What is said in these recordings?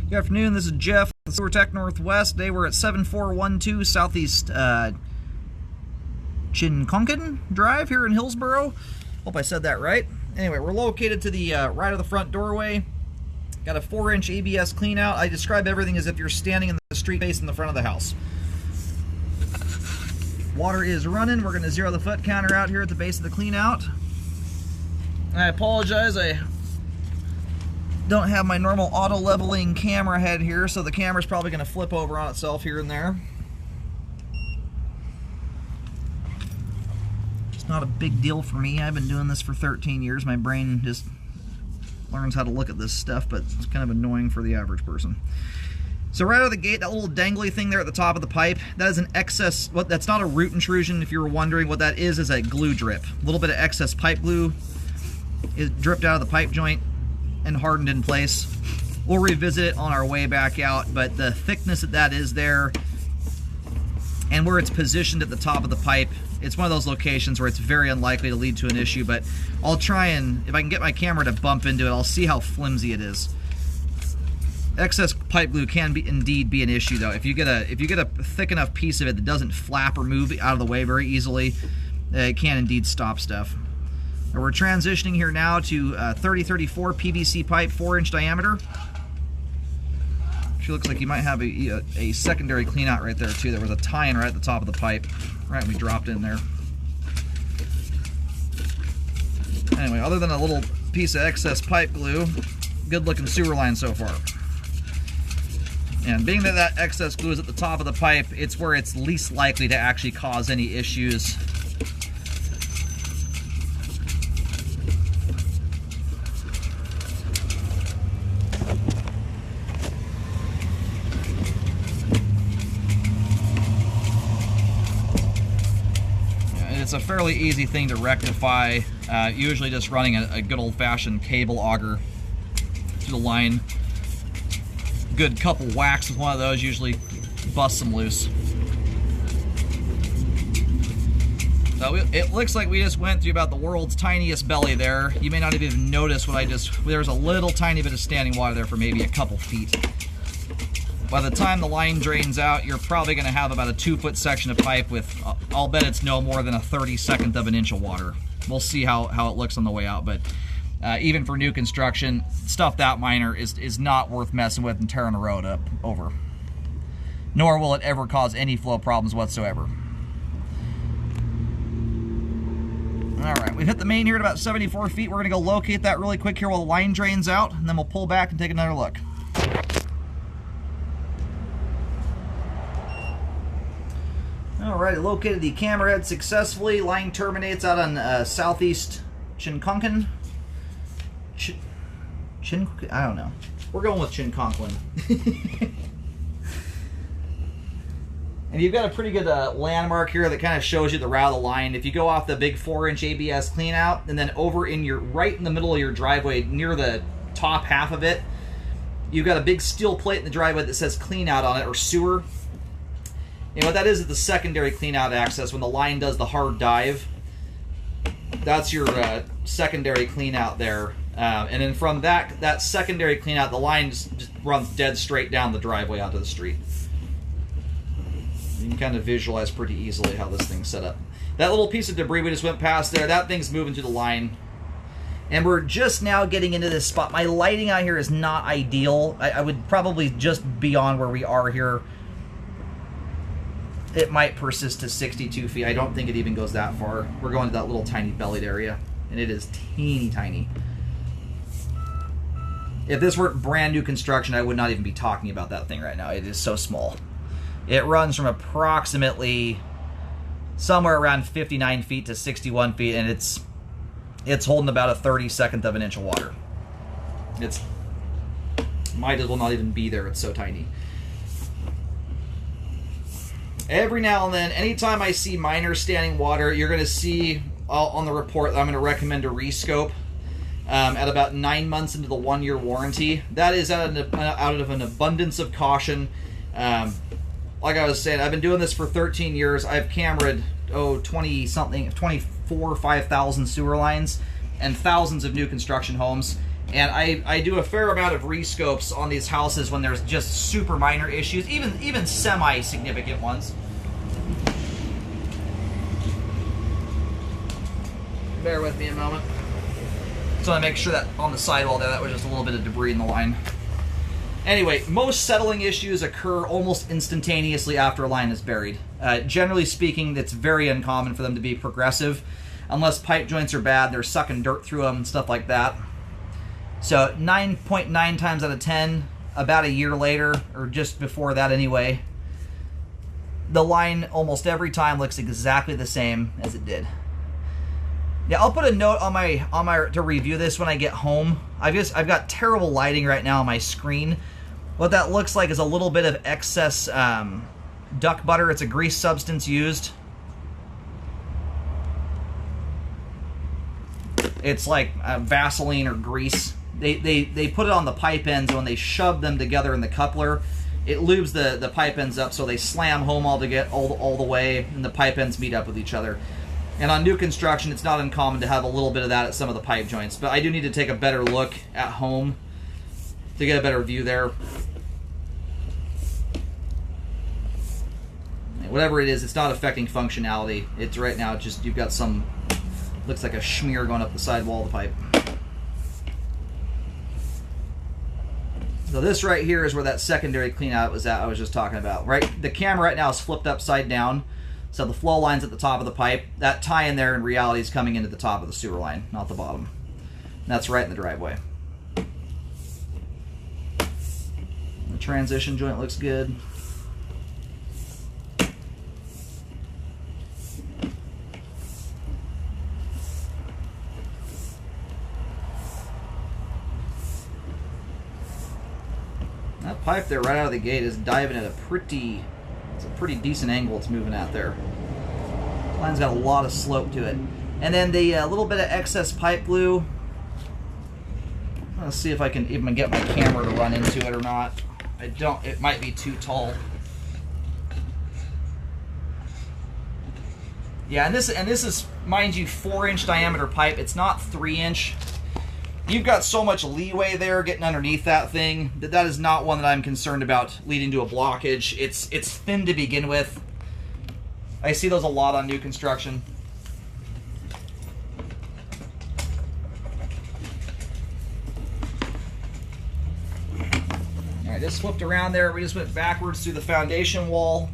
Good afternoon, this is Jeff with Sewer Tech Northwest. Today we're at 7412 Southeast Chinconkin Drive here in Hillsboro. Hope I said that right. Anyway, we're located to the right of the front doorway. Got a 4-inch ABS clean out. I describe everything as if you're standing in the street facing the front of the house. Water is running. We're going to zero the foot counter out here at the base of the clean out. I apologize, I don't have my normal auto leveling camera head here, so the camera's probably going to flip over on itself here and there. It's not a big deal for me. I've been doing this for 13 years. My brain just learns how to look at this stuff, but it's kind of annoying for the average person. So right out of the gate, that little dangly thing there at the top of the pipe, that is an excess, that's not a root intrusion. If you were wondering what that is a glue drip. A little bit of excess pipe glue is dripped out of the pipe joint and hardened in place. We'll revisit it on our way back out, but the thickness that is there and where it's positioned at the top of the pipe, it's one of those locations where it's very unlikely to lead to an issue, but I'll try and, if I can get my camera to bump into it, I'll see how flimsy it is. Excess pipe glue can indeed be an issue though. If you get a thick enough piece of it that doesn't flap or move out of the way very easily, it can indeed stop stuff. We're transitioning here now to 3034 PVC pipe, 4-inch diameter. She looks like you might have a secondary clean out right there too. There was a tie-in right at the top of the pipe, right when we dropped in there. Anyway, other than a little piece of excess pipe glue, good looking sewer line so far. And being that that excess glue is at the top of the pipe, it's where it's least likely to actually cause any issues. It's a fairly easy thing to rectify, usually just running a good old-fashioned cable auger to the line. Good couple whacks with one of those usually busts them loose. So it looks like we just went through about the world's tiniest belly there. You may not have even noticed there's a little tiny bit of standing water there for maybe a couple feet. By the time the line drains out, you're probably going to have about a 2-foot section of pipe with, I'll bet it's no more than a 32nd of an inch of water. We'll see how it looks on the way out, but even for new construction, stuff that minor is not worth messing with and tearing the road up over. Nor will it ever cause any flow problems whatsoever. Alright, we've hit the main here at about 74 feet. We're going to go locate that really quick here while the line drains out, and then we'll pull back and take another look. Alright, located the camera head successfully. Line terminates out on Southeast Chinconkin. I don't know. We're going with Chinconkin. And you've got a pretty good landmark here that kind of shows you the route of the line. If you go off the big 4-inch ABS clean out, and then over in right in the middle of your driveway, near the top half of it, you've got a big steel plate in the driveway that says clean out on it, or sewer. And what that is the secondary clean out access. When the line does the hard dive, that's your secondary clean out there. And then from that secondary clean out, the line just runs dead straight down the driveway onto the street. You can kind of visualize pretty easily how this thing's set up. That little piece of debris we just went past there, that thing's moving to the line. And we're just now getting into this spot. My lighting out here is not ideal. I would probably just be on where we are here. It might persist to 62 feet. I don't think it even goes that far. We're going to that little tiny bellied area, and it is teeny tiny. If this were brand new construction, I would not even be talking about that thing right now. It is so small. It runs from approximately somewhere around 59 feet to 61 feet, and it's holding about a 32nd of an inch of water. It's might as well not even be there. It's so tiny. Every now and then, anytime I see minor standing water, you're going to see on the report that I'm going to recommend a rescope at about 9 months into the 1-year warranty. That is out of an abundance of caution. Like I was saying, I've been doing this for 13 years. I've cameraed 24 or 5,000 sewer lines and thousands of new construction homes. And I do a fair amount of rescopes on these houses when there's just super minor issues, even semi-significant ones. Bear with me a moment. So I make sure that on the sidewall there, that was just a little bit of debris in the line. Anyway, most settling issues occur almost instantaneously after a line is buried. Generally speaking, it's very uncommon for them to be progressive. Unless pipe joints are bad, they're sucking dirt through them and stuff like that. So 9.9 times out of 10, about a year later, or just before that anyway, the line almost every time looks exactly the same as it did. Yeah, I'll put a note on my to review this when I get home. I've got terrible lighting right now on my screen. What that looks like is a little bit of excess duck butter. It's a grease substance used. It's like Vaseline or grease. They put it on the pipe ends when they shove them together in the coupler. It lubes the pipe ends up so they slam home all the way, and the pipe ends meet up with each other. And on new construction, it's not uncommon to have a little bit of that at some of the pipe joints. But I do need to take a better look at home to get a better view there. Whatever it is, it's not affecting functionality. It's right now just you've got some, looks like a schmear going up the sidewall of the pipe. So this right here is where that secondary clean out was at I was just talking about. Right, the camera right now is flipped upside down. So the flow line's at the top of the pipe. That tie in there in reality is coming into the top of the sewer line, not the bottom. And that's right in the driveway. The transition joint looks good. That pipe there right out of the gate is diving at a pretty decent angle it's moving at there. Line's got a lot of slope to it. And then the little bit of excess pipe glue. Let's see if I can even get my camera to run into it or not. I don't, it might be too tall. Yeah, and this is, mind you, 4-inch diameter pipe. It's not 3-inch. You've got so much leeway there getting underneath that thing that is not one that I'm concerned about leading to a blockage. It's thin to begin with. I see those a lot on new construction. All right, just flipped around there. We just went backwards through the foundation wall.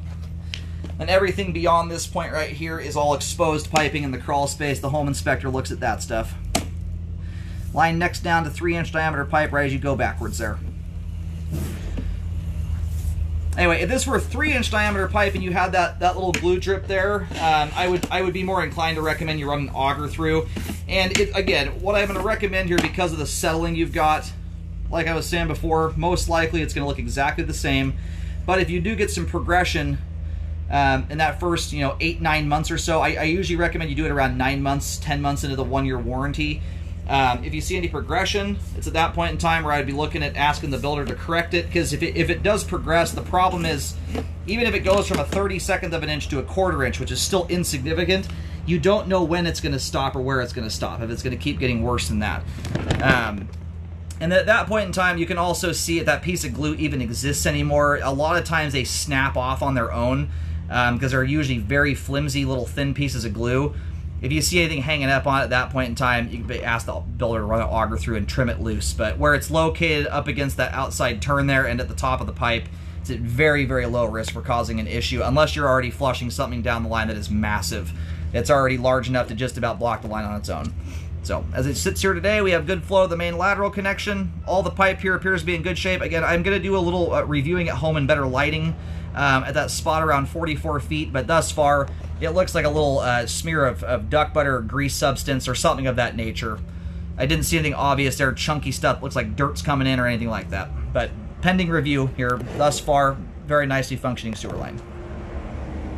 And everything beyond this point right here is all exposed piping in the crawl space. The home inspector looks at that stuff. Line next down to 3-inch diameter pipe right as you go backwards there. Anyway, if this were a 3-inch diameter pipe and you had that little glue drip there, I would be more inclined to recommend you run an auger through. And again, what I'm going to recommend here, because of the settling you've got, like I was saying before, most likely it's going to look exactly the same. But if you do get some progression in that first 8-9 months or so, I usually recommend you do it around 9 months, 10 months into the 1-year warranty. If you see any progression, it's at that point in time where I'd be looking at asking the builder to correct it, because if it does progress, the problem is, even if it goes from a 32nd of an inch to a 1/4 inch, which is still insignificant, you don't know when it's going to stop or where it's going to stop, if it's going to keep getting worse than that. And at that point in time, you can also see if that piece of glue even exists anymore. A lot of times they snap off on their own, because they're usually very flimsy little thin pieces of glue. If you see anything hanging up on it at that point in time, you can ask the builder to run an auger through and trim it loose. But where it's located up against that outside turn there and at the top of the pipe, it's at very, very low risk for causing an issue, unless you're already flushing something down the line that is massive. It's already large enough to just about block the line on its own. So, as it sits here today, we have good flow of the main lateral connection. All the pipe here appears to be in good shape. Again, I'm going to do a little reviewing at home and better lighting at that spot around 44 feet, but thus far, it looks like a little smear of duck butter or grease substance or something of that nature. I didn't see anything obvious there, chunky stuff, looks like dirt's coming in or anything like that. But pending review here, thus far, very nicely functioning sewer line.